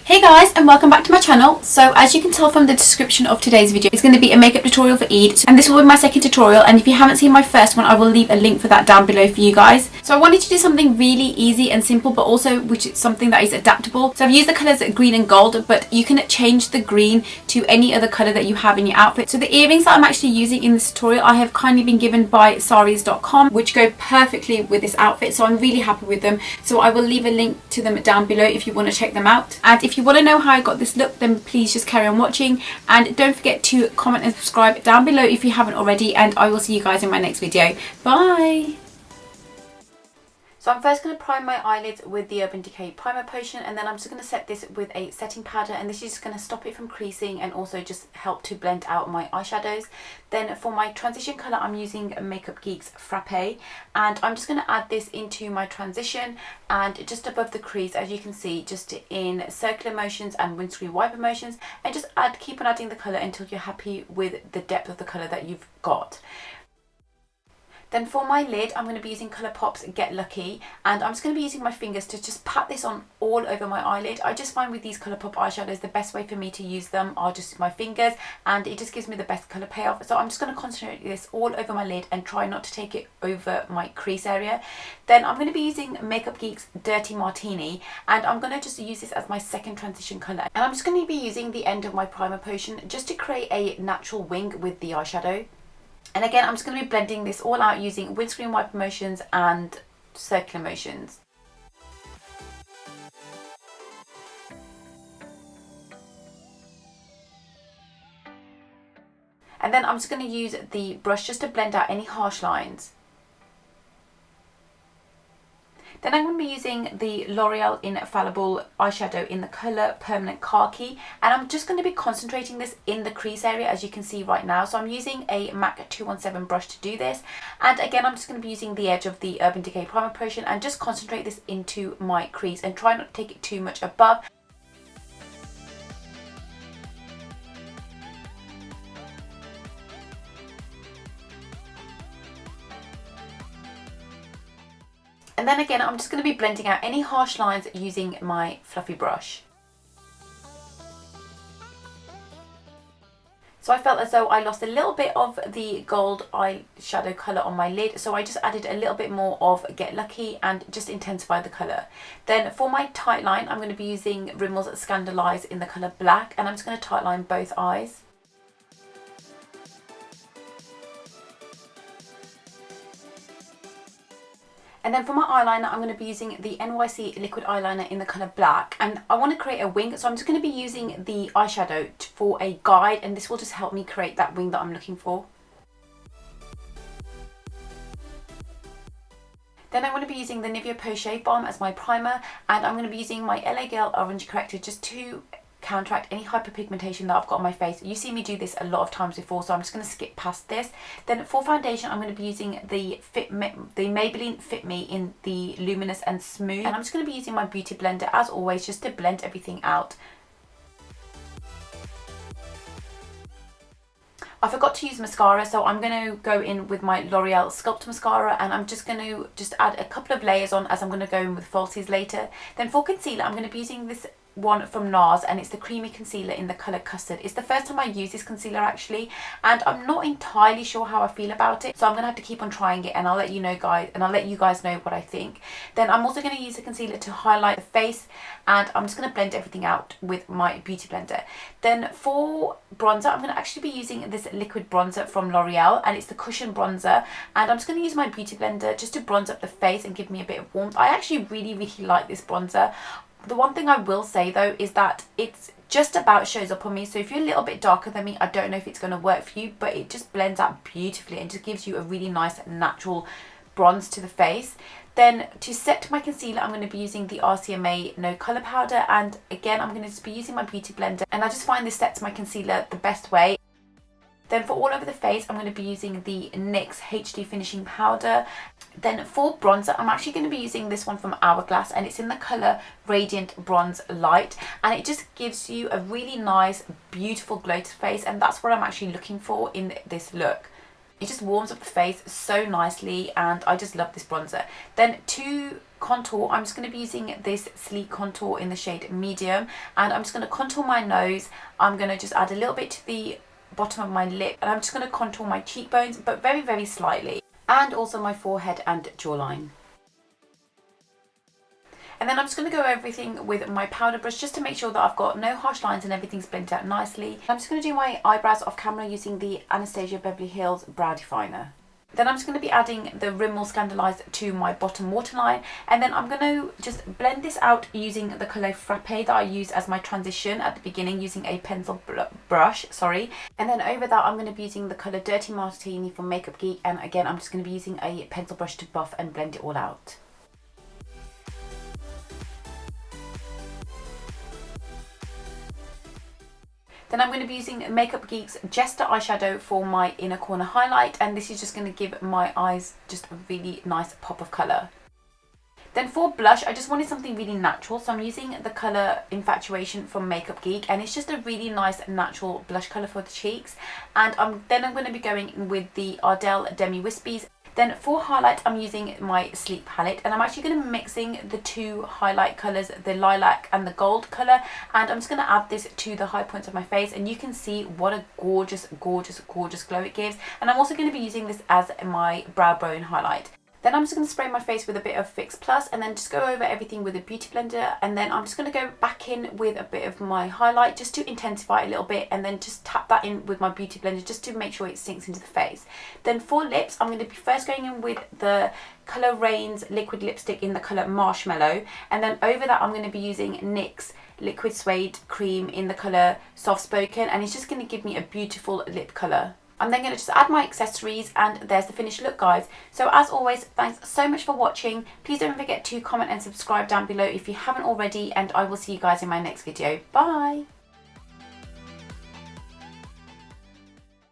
Hey guys, and welcome back to my channel. So as you can tell from the description of today's video, it's going to be a makeup tutorial for Eid, and this will be my second tutorial, and if you haven't seen my first one, I will leave a link for that down below for you guys. So I wanted to do something really easy and simple, but also which is something that is adaptable. So I've used the colours green and gold, but you can change the green to any other colour that you have in your outfit. So the earrings that I'm actually using in this tutorial, I have kindly been given by sarees.com, which go perfectly with this outfit, so I'm really happy with them. So I will leave a link to them down below if you want to check them out. And if you want to know how I got this look, then please just carry on watching, and don't forget to comment and subscribe down below if you haven't already, and I will see you guys in my next video. Bye! So I'm first going to prime my eyelids with the Urban Decay primer potion, and then I'm just going to set this with a setting powder, and this is just going to stop it from creasing and also just help to blend out my eyeshadows. Then for my transition colour, I'm using Makeup Geek's Frappe, and I'm just going to add this into my transition and just above the crease, as you can see, just in circular motions and windscreen wiper motions, and just keep on adding the colour until you're happy with the depth of the colour that you've got. Then for my lid, I'm going to be using Colourpop's Get Lucky, and I'm just going to be using my fingers to just pat this on all over my eyelid. I just find with these Colourpop eyeshadows, the best way for me to use them are just my fingers, and it just gives me the best colour payoff. So I'm just going to concentrate this all over my lid and try not to take it over my crease area. Then I'm going to be using Makeup Geek's Dirty Martini, and I'm going to just use this as my second transition colour. And I'm just going to be using the end of my primer potion just to create a natural wing with the eyeshadow. And again, I'm just going to be blending this all out using windscreen wiper motions and circular motions. And then I'm just going to use the brush just to blend out any harsh lines. Then I'm going to be using the Loreal Infallible eyeshadow in the colour Permanent Khaki, and I'm just going to be concentrating this in the crease area, as you can see right now. So I'm using a MAC 217 brush to do this, and again I'm just going to be using the edge of the Urban Decay primer potion and just concentrate this into my crease and try not to take it too much above. And then again, I'm just going to be blending out any harsh lines using my fluffy brush. So I felt as though I lost a little bit of the gold eyeshadow colour on my lid, so I just added a little bit more of Get Lucky and just intensified the colour. Then for my tight line, I'm going to be using Rimmel's ScandalEyes in the colour Black, and I'm just going to tight line both eyes. And then for my eyeliner, I'm going to be using the NYC Liquid Eyeliner in the colour Black, and I want to create a wing, so I'm just going to be using the eyeshadow for a guide, and this will just help me create that wing that I'm looking for. Then I'm going to be using the Nivea Post Shave Balm as my primer, and I'm going to be using my LA Girl Orange Corrector just to counteract any hyperpigmentation that I've got on my face. You see me do this a lot of times before, so I'm just going to skip past this. Then for foundation, I'm going to be using the Maybelline Fit Me in the Luminous and Smooth, and I'm just going to be using my beauty blender as always just to blend everything out. I forgot to use mascara, so I'm going to go in with my L'Oreal Sculpt mascara, and I'm just going to add a couple of layers on, as I'm going to go in with falsies later. Then for concealer, I'm going to be using this one from Nars, and it's the creamy concealer in the colour Custard. It's the first time I use this concealer actually, and I'm not entirely sure how I feel about it, so I'm gonna have to keep on trying it, and I'll let you know guys, and I'll let you guys know what I think. Then I'm also going to use the concealer to highlight the face, and I'm just going to blend everything out with my beauty blender. Then for bronzer, I'm going to actually be using this liquid bronzer from L'Oreal, and it's the Cushion bronzer, and I'm just going to use my beauty blender just to bronze up the face and give me a bit of warmth. I actually really like this bronzer. The one thing I will say though is that it's just about shows up on me, so if you're a little bit darker than me, I don't know if it's going to work for you, but it just blends out beautifully and just gives you a really nice natural bronze to the face. Then to set my concealer, I'm going to be using the RCMA No Colour Powder, and again I'm going to just be using my beauty blender, and I just find this sets my concealer the best way. Then for all over the face, I'm going to be using the NYX HD Finishing Powder. Then for bronzer, I'm actually going to be using this one from Hourglass, and it's in the colour Radiant Bronze Light, and it just gives you a really nice, beautiful glow to the face, and that's what I'm actually looking for in this look. It just warms up the face so nicely, and I just love this bronzer. Then to contour, I'm just going to be using this Sleek Contour in the shade Medium, and I'm just going to contour my nose. I'm going to just add a little bit to the bottom of my lip, and I'm just going to contour my cheekbones, but very, very slightly, and also my forehead and jawline. And then I'm just going to go over everything with my powder brush just to make sure that I've got no harsh lines and everything's blended out nicely. I'm just going to do my eyebrows off camera using the Anastasia Beverly Hills Brow Definer. Then I'm just going to be adding the Rimmel ScandalEyes to my bottom waterline, and then I'm going to just blend this out using the colour Frappe that I used as my transition at the beginning, using a pencil brush, and then over that I'm going to be using the colour Dirty Martini from Makeup Geek, and again I'm just going to be using a pencil brush to buff and blend it all out. Then I'm going to be using Makeup Geek's Jester eyeshadow for my inner corner highlight, and this is just going to give my eyes just a really nice pop of colour. Then for blush, I just wanted something really natural, so I'm using the colour Infatuation from Makeup Geek, and it's just a really nice natural blush colour for the cheeks. And then I'm going to be going with the Ardel Demi Wispies. Then for highlight, I'm using my Sleek palette, and I'm actually going to be mixing the two highlight colours, the lilac and the gold colour, and I'm just going to add this to the high points of my face, and you can see what a gorgeous, gorgeous, gorgeous glow it gives. And I'm also going to be using this as my brow bone highlight. Then I'm just going to spray my face with a bit of Fix Plus, and then just go over everything with a beauty blender, and then I'm just going to go back in with a bit of my highlight just to intensify it a little bit, and then just tap that in with my beauty blender just to make sure it sinks into the face. Then for lips, I'm going to be first going in with the Colour Rain's liquid lipstick in the colour Marshmallow, and then over that I'm going to be using NYX Liquid Suede Cream in the colour Soft Spoken, and it's just going to give me a beautiful lip colour. I'm then going to just add my accessories, and there's the finished look, guys. So as always, thanks so much for watching. Please don't forget to comment and subscribe down below if you haven't already, and I will see you guys in my next video. Bye!